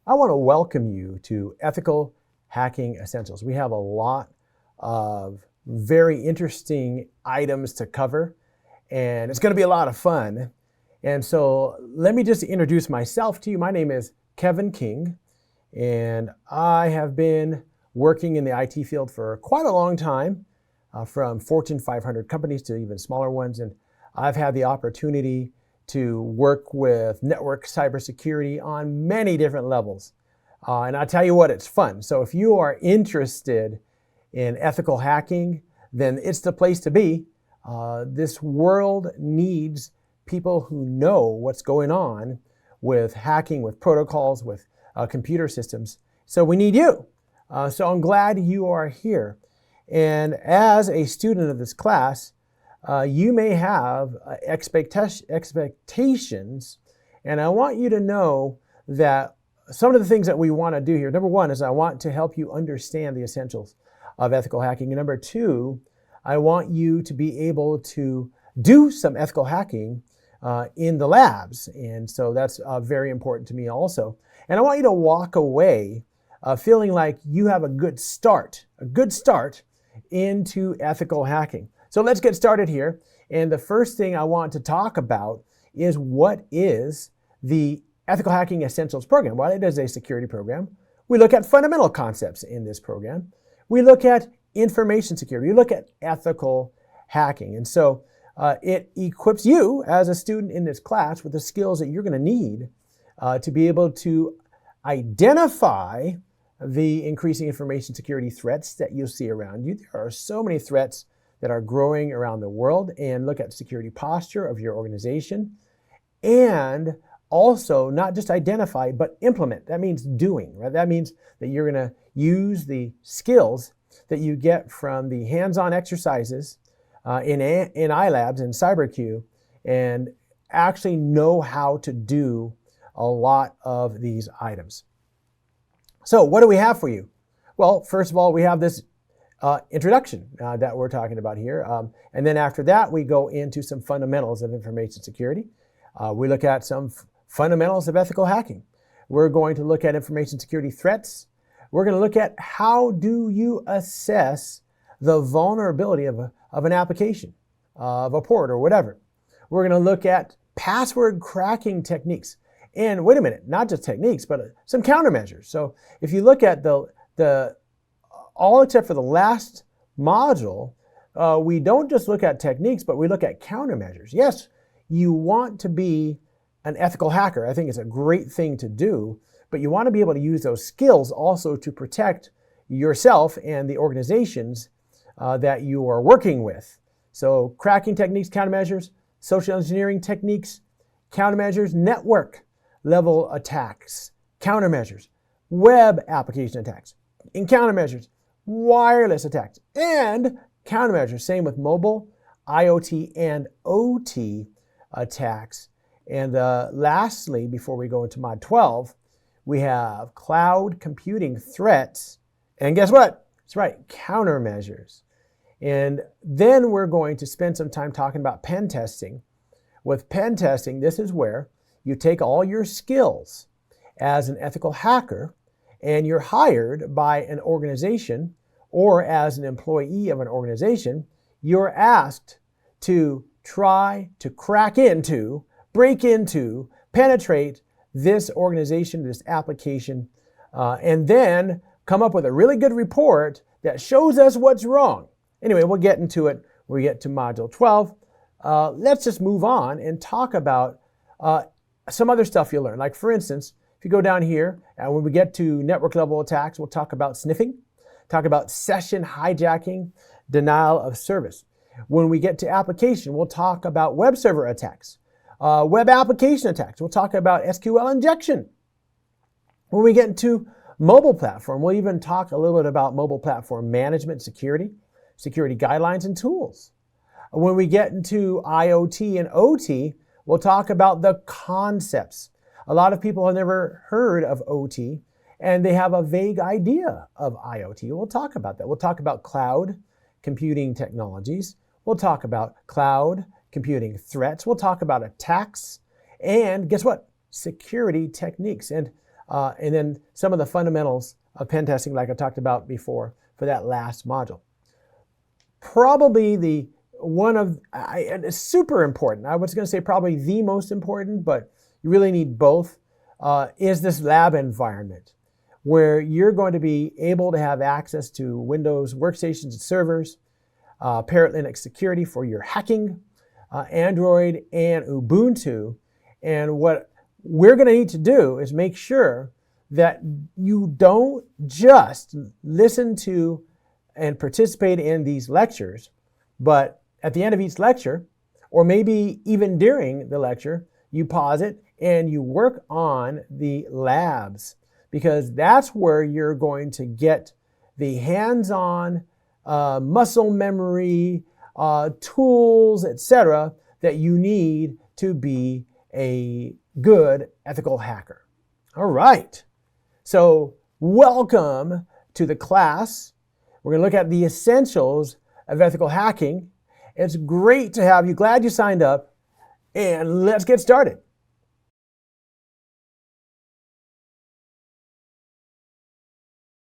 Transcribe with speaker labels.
Speaker 1: I want to welcome you to Ethical Hacking Essentials. We have a lot of very interesting items to cover, and it's going to be a lot of fun. And so let me just introduce myself to you. My name is Kevin King, and I have been working in the IT field for quite a long time, from Fortune 500 companies to even smaller ones. And I've had the opportunity to work with network cybersecurity on many different levels. And I tell you what, it's fun. So if you are interested in ethical hacking, then it's the place to be. This world needs people who know what's going on with hacking, with protocols, with computer systems. So we need you. So I'm glad you are here. And as a student of this class, you may have expectations, and I want you to know that some of the things that we want to do here, number one is I want to help you understand the essentials of ethical hacking. And number two, I want you to be able to do some ethical hacking in the labs. And so that's very important to me also. And I want you to walk away feeling like you have a good start into ethical hacking. So let's get started here. And the first thing I want to talk about is what is the Ethical Hacking Essentials program. Well, it is a security program. We look at fundamental concepts in this program. We look at information security. We look at ethical hacking. And so it equips you as a student in this class with the skills that you're going to need to be able to identify the increasing information security threats that you see around you. There are so many threats that are growing around the world, and look at security posture of your organization. And also not just identify, but implement. That means doing, right? That means that you're going to use the skills that you get from the hands-on exercises in iLabs and CyberQ and actually know how to do a lot of these items. So what do we have for you? Well, first of all, we have this introduction that we're talking about here. And then after that, we go into some fundamentals of information security. We look at some fundamentals of ethical hacking. We're going to look at information security threats. We're going to look at how do you assess the vulnerability of an application, of a port or whatever. We're going to look at password cracking techniques. And wait a minute, not just techniques, but some countermeasures. So if you look at the all except for the last module, we don't just look at techniques, but we look at countermeasures. Yes, you want to be an ethical hacker. I think it's a great thing to do, but you want to be able to use those skills also to protect yourself and the organizations that you are working with. So cracking techniques, countermeasures, social engineering techniques, countermeasures, network level attacks, countermeasures, web application attacks, and countermeasures, wireless attacks, and countermeasures. Same with mobile, IoT, and OT attacks. And lastly, before we go into Mod 12, we have cloud computing threats. And guess what? That's right, countermeasures. And then we're going to spend some time talking about pen testing. With pen testing, this is where you take all your skills as an ethical hacker and you're hired by an organization, or as an employee of an organization, you're asked to try to crack into, break into, penetrate this organization, this application, and then come up with a really good report that shows us what's wrong. Anyway, we'll get into it when we get to Module 12. Let's just move on and talk about some other stuff you'll learn. Like, for instance, if you go down here, and when we get to network level attacks, we'll talk about sniffing, talk about session hijacking, denial of service. When we get to application, we'll talk about web server attacks, web application attacks. We'll talk about SQL injection. When we get into mobile platform, we'll even talk a little bit about mobile platform management, security guidelines and tools. When we get into IoT and OT, we'll talk about the concepts. A lot of people have never heard of OT, and they have a vague idea of IoT. We'll talk about that. We'll talk about cloud computing technologies. We'll talk about cloud computing threats. We'll talk about attacks. And guess what? Security techniques. And and then some of the fundamentals of pen testing like I talked about before for that last module. Probably the one of, and it's super important, I was going to say probably the most important, but you really need both, is this lab environment where you're going to be able to have access to Windows workstations and servers, Parrot Linux security for your hacking, Android and Ubuntu. And what we're going to need to do is make sure that you don't just listen to and participate in these lectures, but at the end of each lecture, or maybe even during the lecture, you pause it and you work on the labs, because that's where you're going to get the hands-on muscle memory, tools, etc., that you need to be a good ethical hacker. All right, so welcome to the class. We're going to look at the essentials of ethical hacking. It's great to have you. Glad you signed up, and let's get started.